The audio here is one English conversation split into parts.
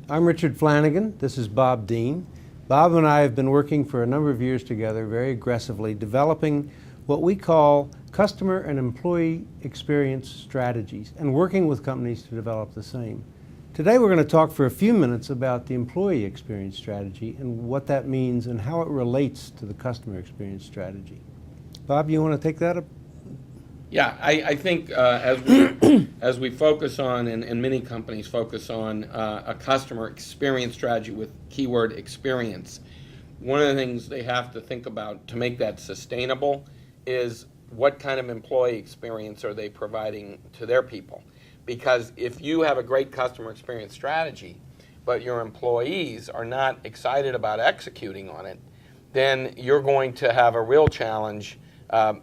I'm Richard Flanagan. This is Bob Dean. Bob and I have been working for a number of years together very aggressively, developing what we call customer and employee experience strategies and working with companies to develop the same. Today we're going to talk for a few minutes about the employee experience strategy and what that means and how it relates to the customer experience strategy. Bob, you want to take that up? Yeah, I think as we focus on, and many companies focus on a customer experience strategy with keyword experience, one of the things they have to think about to make that sustainable is what kind of employee experience are they providing to their people. Because if you have a great customer experience strategy, but your employees are not excited about executing on it, then you're going to have a real challenge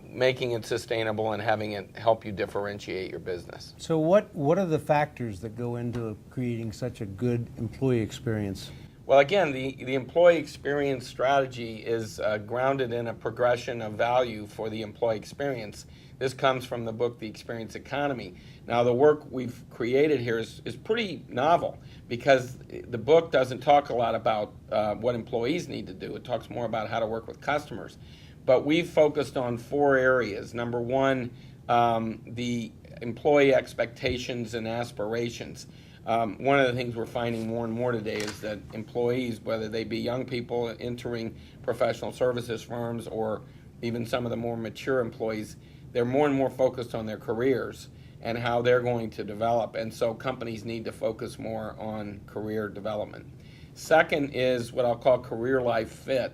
making it sustainable and having it help you differentiate your business. So what are the factors that go into creating such a good employee experience? Well, again, the employee experience strategy is grounded in a progression of value for the employee experience. This comes from the book, The Experience Economy. Now, the work we've created here is pretty novel because the book doesn't talk a lot about what employees need to do. It talks more about how to work with customers. But we've focused on 4 areas. Number one, the employee expectations and aspirations. One of the things we're finding more and more today is that employees, whether they be young people entering professional services firms or even some of the more mature employees, they're more and more focused on their careers and how they're going to develop. And so companies need to focus more on career development. Second is what I'll call career life fit.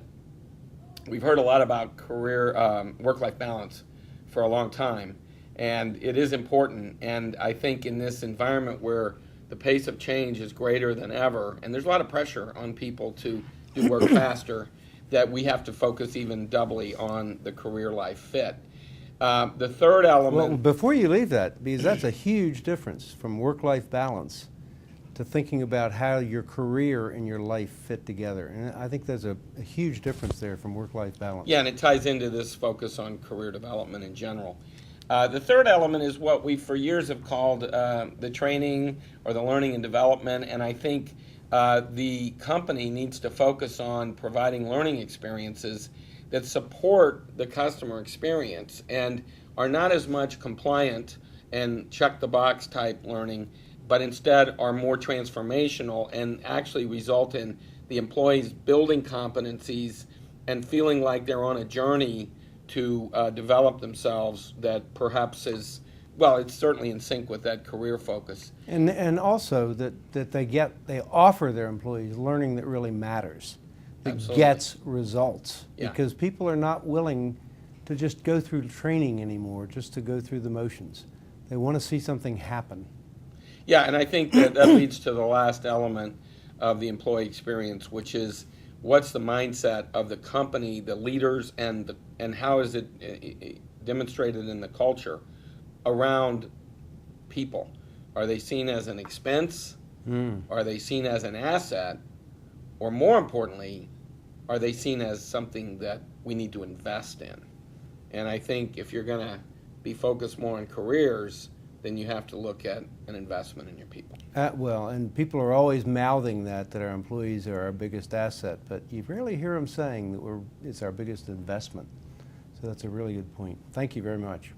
We've heard a lot about career work-life balance for a long time, and it is important. And I think in this environment where the pace of change is greater than ever, and there's a lot of pressure on people to do work faster, that we have to focus even doubly on the career life fit. The third element... Well, before you leave that, because that's a huge difference from work-life balance to thinking about how your career and your life fit together. And I think there's a huge difference there from work-life balance. Yeah, and it ties into this focus on career development in general. The third element is what we for years have called the training or the learning and development, and I think the company needs to focus on providing learning experiences that support the customer experience and are not as much compliant and check-the-box type learning, but instead are more transformational and actually result in the employees building competencies and feeling like they're on a journey to develop themselves that perhaps is, well, it's certainly in sync with that career focus. And also that they offer their employees learning that really matters, that Absolutely. Gets results. Yeah. Because people are not willing to just go through training anymore, just to go through the motions. They want to see something happen. Yeah, and I think that leads to the last element of the employee experience, which is what's the mindset of the company, the leaders, and how is it demonstrated in the culture around people? Are they seen as an expense? Are they seen as an asset? Or more importantly, are they seen as something that we need to invest in? And I think if you're going to be focused more on careers, then you have to look at an investment in your people. Well, and people are always mouthing that our employees are our biggest asset, but you rarely hear them saying that it's our biggest investment. So that's a really good point. Thank you very much.